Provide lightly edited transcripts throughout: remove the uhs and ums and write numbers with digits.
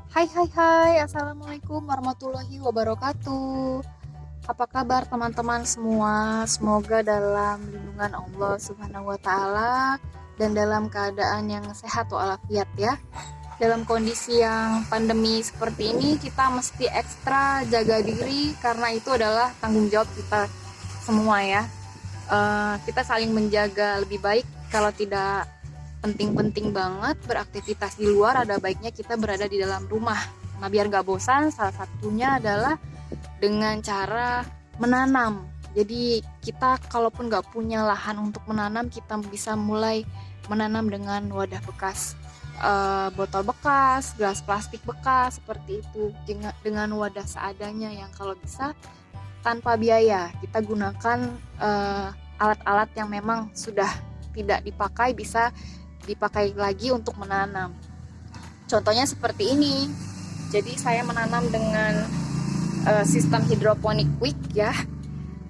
Hai, Assalamualaikum warahmatullahi wabarakatuh. Apa kabar teman-teman semua? Semoga dalam lindungan Allah Subhanahu wa Ta'ala dan dalam keadaan yang sehat walafiat ya. Dalam kondisi yang pandemi seperti ini, kita mesti ekstra jaga diri karena itu adalah tanggung jawab kita semua ya. Kita saling menjaga lebih baik. Kalau tidak penting-penting banget beraktivitas di luar, ada baiknya kita berada di dalam rumah. Nah, biar gak bosan, salah satunya adalah dengan cara menanam. Jadi kita kalaupun gak punya lahan untuk menanam, kita bisa mulai menanam dengan wadah bekas, botol bekas, gelas plastik bekas, seperti itu, dengan wadah seadanya yang kalau bisa tanpa biaya. Kita gunakan alat-alat yang memang sudah tidak dipakai, bisa dipakai lagi untuk menanam. Contohnya seperti ini. Jadi saya menanam dengan sistem hidroponik quick ya.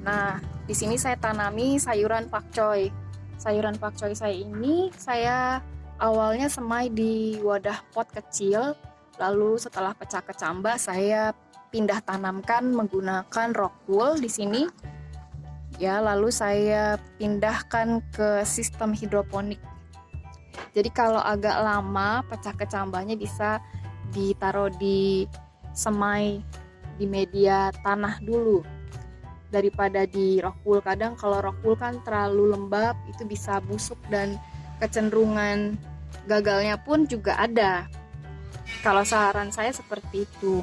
Nah, di sini saya tanami sayuran pakcoy. Sayuran pakcoy saya ini saya awalnya semai di wadah pot kecil, lalu setelah pecah kecambah saya pindah tanamkan menggunakan rock wool di sini. Ya, lalu saya pindahkan ke sistem hidroponik. Jadi kalau agak lama pecah kecambahnya bisa ditaruh di semai di media tanah dulu daripada di rock wool. Kadang kalau rock wool kan terlalu lembab, itu bisa busuk dan kecenderungan gagalnya pun juga ada. Kalau saran saya seperti itu.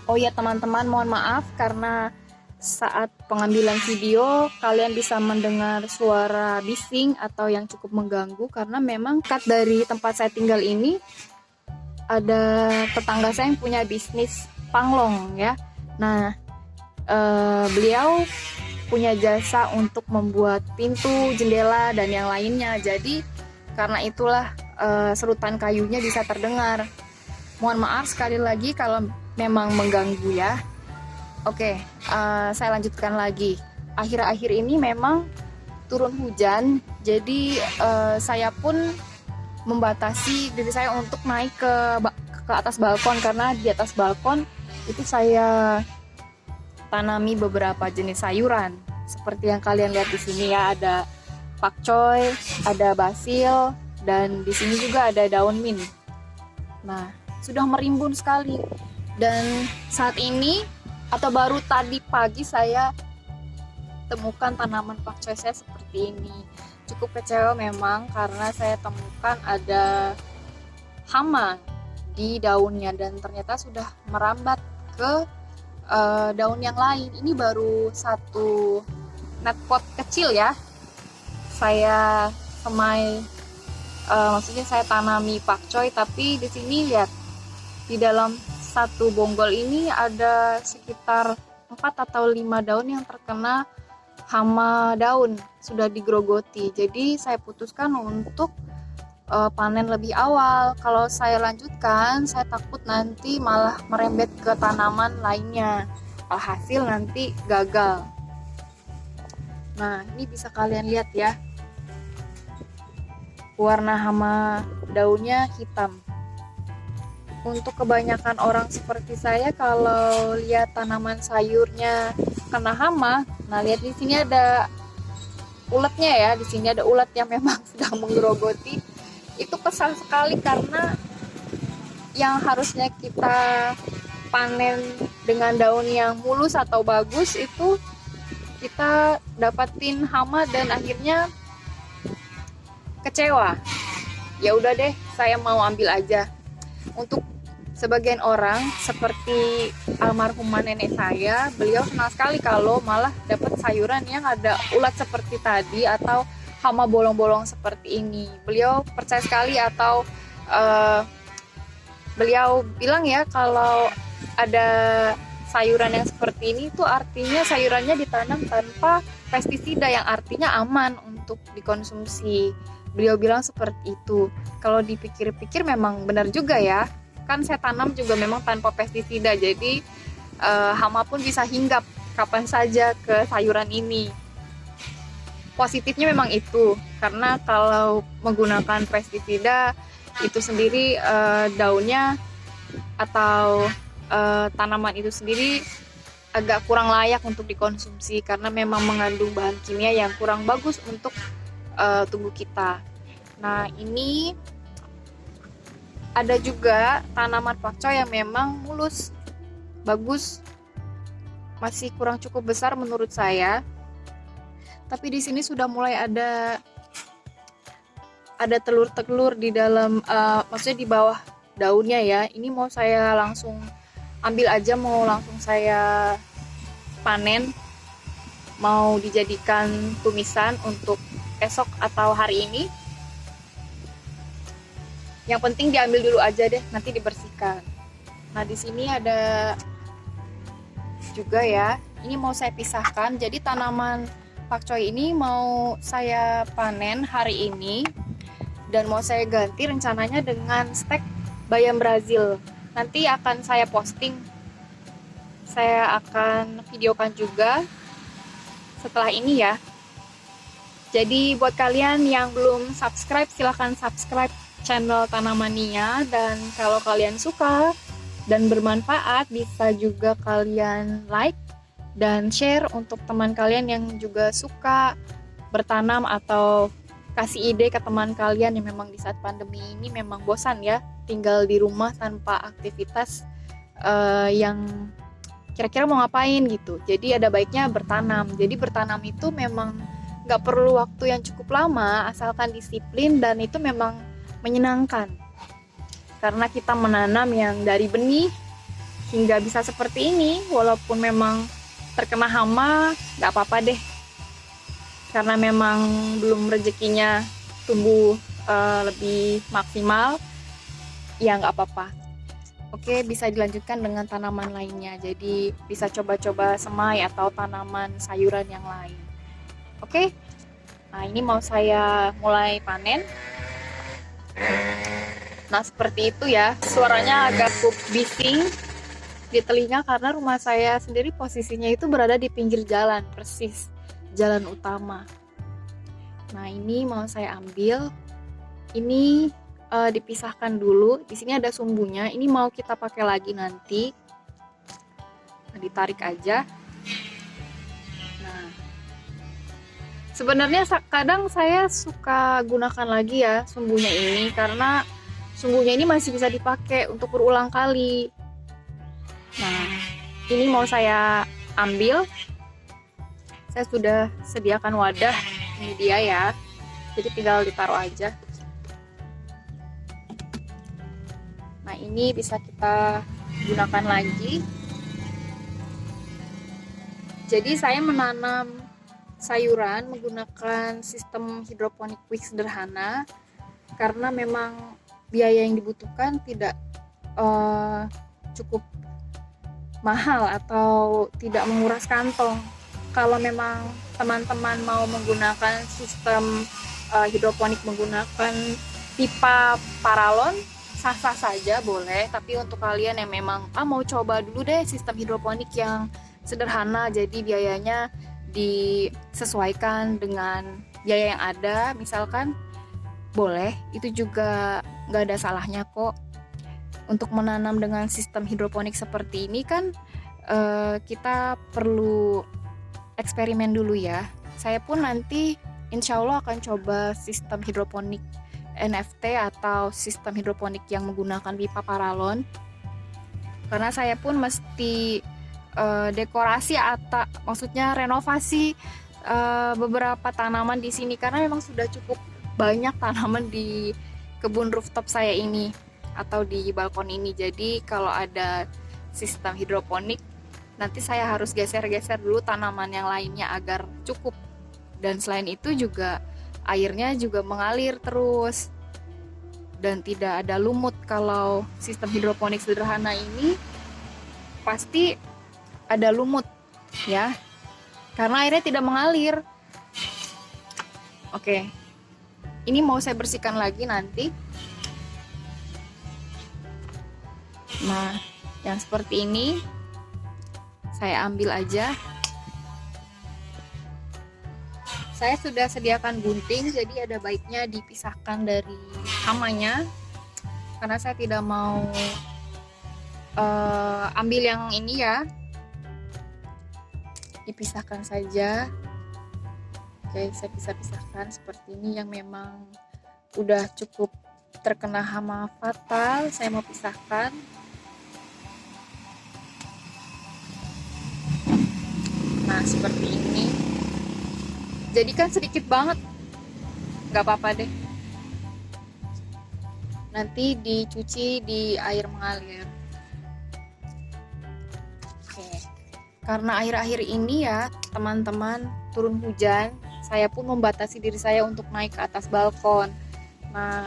Oh ya teman-teman, mohon maaf karena saat pengambilan video kalian bisa mendengar suara bising atau yang cukup mengganggu karena memang dekat dari tempat saya tinggal ini ada tetangga saya yang punya bisnis panglong ya. Nah, beliau punya jasa untuk membuat pintu, jendela dan yang lainnya. Jadi karena itulah serutan kayunya bisa terdengar. Mohon maaf sekali lagi kalau memang mengganggu ya. Oke, saya lanjutkan lagi. Akhir-akhir ini memang turun hujan, jadi saya pun membatasi diri saya untuk naik ke atas balkon karena di atas balkon itu saya tanami beberapa jenis sayuran. Seperti yang kalian lihat di sini ya, ada pakcoy, ada basil, dan di sini juga ada daun mint. Nah, sudah merimbun sekali. Dan saat ini atau baru tadi pagi saya temukan tanaman pakcoy saya seperti ini. Cukup kecewa memang karena saya temukan ada hama di daunnya dan ternyata sudah merambat ke daun yang lain. Ini baru satu net pot kecil ya. Saya semai, maksudnya saya tanami pakcoy, tapi di sini lihat di dalam satu bonggol ini ada sekitar 4 atau 5 daun yang terkena hama daun, sudah digrogoti. Jadi saya putuskan untuk panen lebih awal. Kalau saya lanjutkan, saya takut nanti malah merembet ke tanaman lainnya. Alhasil nanti gagal. Nah, ini bisa kalian lihat ya. Warna hama daunnya hitam. Untuk kebanyakan orang seperti saya, kalau lihat tanaman sayurnya kena hama, nah lihat di sini ada uletnya ya, di sini ada ulat yang memang sedang menggerogoti. Itu kesal sekali karena yang harusnya kita panen dengan daun yang mulus atau bagus itu kita dapatin hama dan akhirnya kecewa. Ya udah deh, saya mau ambil aja. Untuk sebagian orang seperti almarhumah nenek saya, beliau senang sekali kalau malah dapat sayuran yang ada ulat seperti tadi atau hama bolong-bolong seperti ini. Beliau percaya sekali atau beliau bilang ya kalau ada sayuran yang seperti ini itu artinya sayurannya ditanam tanpa pestisida yang artinya aman untuk dikonsumsi. Beliau bilang seperti itu. Kalau dipikir-pikir memang benar juga ya. Kan saya tanam juga memang tanpa pestisida, jadi hama pun bisa hinggap kapan saja ke sayuran ini. Positifnya memang itu, karena kalau menggunakan pestisida itu sendiri daunnya atau tanaman itu sendiri agak kurang layak untuk dikonsumsi karena memang mengandung bahan kimia yang kurang bagus untuk tubuh kita. Nah, ini ada juga tanaman pakcoy yang memang mulus, bagus, masih kurang cukup besar menurut saya. Tapi di sini sudah mulai ada telur-telur di dalam, maksudnya di bawah daunnya ya. Ini mau saya langsung ambil aja, mau langsung saya panen, mau dijadikan tumisan untuk esok atau hari ini. Yang penting diambil dulu aja deh, nanti dibersihkan. Nah, di sini ada juga ya, ini mau saya pisahkan. Jadi tanaman pakcoy ini mau saya panen hari ini dan mau saya ganti rencananya dengan stek bayam Brazil. Nanti akan saya posting, saya akan videokan juga setelah ini ya. Jadi buat kalian yang belum subscribe, silahkan subscribe channel Tanamania. Dan kalau kalian suka dan bermanfaat, bisa juga kalian like dan share untuk teman kalian yang juga suka bertanam, atau kasih ide ke teman kalian yang memang di saat pandemi ini memang bosan ya, tinggal di rumah tanpa aktivitas yang kira-kira mau ngapain gitu. Jadi ada baiknya bertanam. Jadi bertanam itu memang gak perlu waktu yang cukup lama, asalkan disiplin, dan itu memang menyenangkan. Karena kita menanam yang dari benih hingga bisa seperti ini, walaupun memang terkena hama, gak apa-apa deh. Karena memang belum rezekinya tumbuh lebih maksimal, ya gak apa-apa. Oke, bisa dilanjutkan dengan tanaman lainnya. Jadi bisa coba-coba semai atau tanaman sayuran yang lain. Oke, nah ini mau saya mulai panen. Nah, seperti itu ya, suaranya agak cukup bising di telinga karena rumah saya sendiri posisinya itu berada di pinggir jalan, persis jalan utama. Nah, ini mau saya ambil. Ini dipisahkan dulu. Di sini ada sumbunya. Ini mau kita pakai lagi nanti. Nah, ditarik aja. Nah, sebenarnya kadang saya suka gunakan lagi ya sumbunya ini, karena sumbunya ini masih bisa dipakai untuk berulang kali. Nah, ini mau saya ambil. Saya sudah sediakan wadah. Ini dia ya. Jadi tinggal ditaruh aja. Nah, ini bisa kita gunakan lagi. Jadi saya menanam sayuran menggunakan sistem hidroponik quick sederhana karena memang biaya yang dibutuhkan tidak cukup mahal atau tidak menguras kantong. Kalau memang teman-teman mau menggunakan sistem hidroponik menggunakan pipa paralon, sah-sah saja boleh. Tapi untuk kalian yang memang mau coba dulu deh sistem hidroponik yang sederhana, jadi biayanya disesuaikan dengan biaya yang ada, misalkan, boleh, itu juga nggak ada salahnya kok. Untuk menanam dengan sistem hidroponik seperti ini kan kita perlu eksperimen dulu ya. Saya pun nanti insya Allah akan coba sistem hidroponik NFT atau sistem hidroponik yang menggunakan pipa paralon, karena saya pun mesti dekorasi atau maksudnya renovasi beberapa tanaman di sini karena memang sudah cukup banyak tanaman di kebun rooftop saya ini atau di balkon ini. Jadi kalau ada sistem hidroponik, nanti saya harus geser-geser dulu tanaman yang lainnya agar cukup. Dan selain itu juga airnya juga mengalir terus dan tidak ada lumut. Kalau sistem hidroponik sederhana ini pasti ada lumut ya, karena airnya tidak mengalir. Oke, ini mau saya bersihkan lagi nanti. Nah, yang seperti ini saya ambil aja. Saya sudah sediakan gunting, jadi ada baiknya dipisahkan dari hamanya karena saya tidak mau ambil yang ini ya, dipisahkan saja. Oke, saya pisah-pisahkan seperti ini. Yang memang udah cukup terkena hama fatal, saya mau pisahkan. Nah, seperti ini. Jadi kan sedikit banget, nggak apa-apa deh. Nanti dicuci di air mengalir. Oke. Karena akhir-akhir ini ya, teman-teman, turun hujan, saya pun membatasi diri saya untuk naik ke atas balkon. Nah,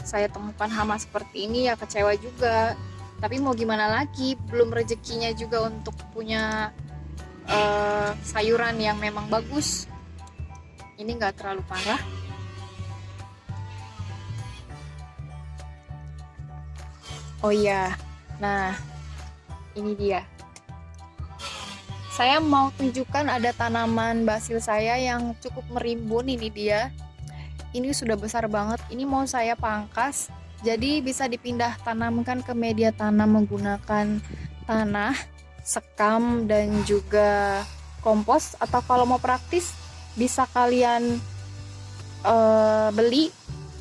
saya temukan hama seperti ini ya, kecewa juga. Tapi mau gimana lagi, belum rezekinya juga untuk punya sayuran yang memang bagus. Ini nggak terlalu parah. Oh iya, nah ini dia. Saya mau tunjukkan ada tanaman basil saya yang cukup merimbun. Ini dia. Ini sudah besar banget. Ini mau saya pangkas. Jadi bisa dipindah tanamkan ke media tanam menggunakan tanah, sekam, dan juga kompos. Atau kalau mau praktis, bisa kalian beli,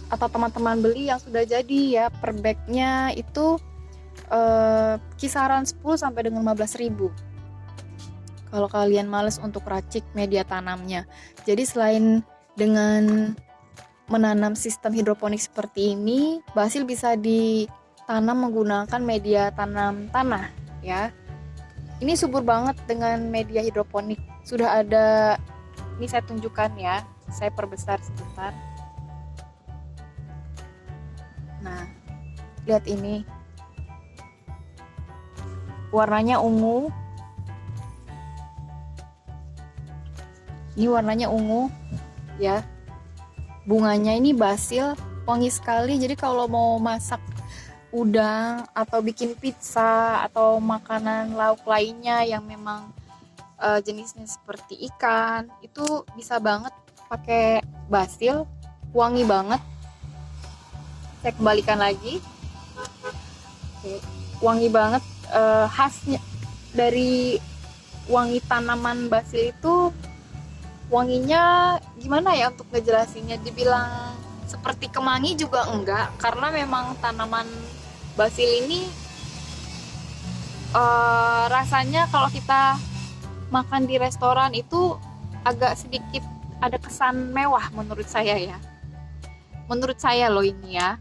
atau teman-teman beli yang sudah jadi ya. Per bagnya itu kisaran 10 sampai dengan 15.000 kalau kalian males untuk racik media tanamnya. Jadi selain dengan menanam sistem hidroponik seperti ini, basil bisa ditanam menggunakan media tanam tanah ya. Ini subur banget dengan media hidroponik. Sudah ada, ini saya tunjukkan ya, saya perbesar sebentar. Nah, lihat ini, warnanya ungu. Ini warnanya ungu ya. Bunganya ini basil, wangi sekali. Jadi kalau mau masak udang atau bikin pizza atau makanan lauk lainnya yang memang jenisnya seperti ikan, itu bisa banget pakai basil, wangi banget. Saya kembalikan lagi. Oke, wangi banget. Khasnya dari wangi tanaman basil itu, wanginya gimana ya untuk ngejelasinnya, dibilang seperti kemangi juga enggak, karena memang tanaman basil ini rasanya kalau kita makan di restoran itu agak sedikit ada kesan mewah menurut saya ya. Menurut saya loh ini ya.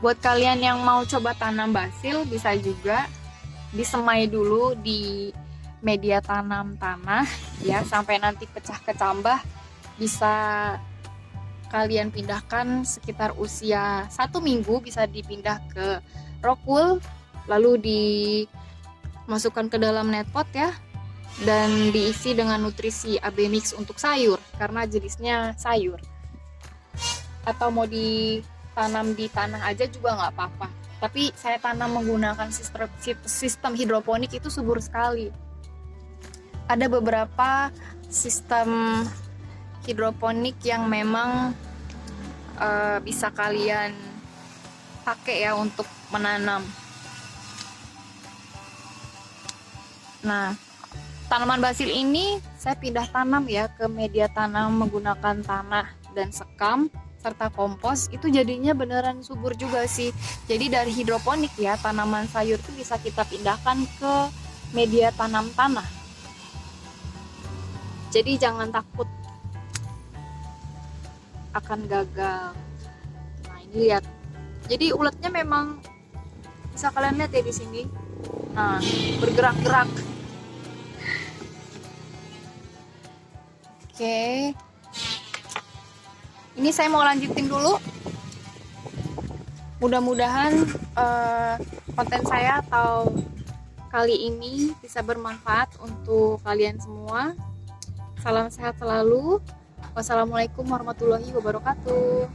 Buat kalian yang mau coba tanam basil, bisa juga disemai dulu di media tanam tanah ya, sampai nanti pecah kecambah. Bisa kalian pindahkan sekitar usia 1 minggu, bisa dipindah ke rockwool, lalu dimasukkan ke dalam netpot ya, dan diisi dengan nutrisi AB mix untuk sayur karena jenisnya sayur. Atau mau ditanam di tanah aja juga nggak apa-apa, tapi saya tanam menggunakan sistem hidroponik, itu subur sekali. Ada beberapa sistem hidroponik yang memang bisa kalian pakai ya untuk menanam. Nah, tanaman basil ini saya pindah tanam ya ke media tanam menggunakan tanah dan sekam serta kompos. Itu jadinya beneran subur juga sih. Jadi dari hidroponik ya, tanaman sayur itu bisa kita pindahkan ke media tanam tanah. Jadi jangan takut akan gagal. Nah, ini lihat. Jadi uletnya memang bisa kalian lihat ya di sini. Nah, bergerak-gerak. Oke. Ini saya mau lanjutin dulu. Mudah-mudahan konten saya atau kali ini bisa bermanfaat untuk kalian semua. Salam sehat selalu. Wassalamualaikum warahmatullahi wabarakatuh.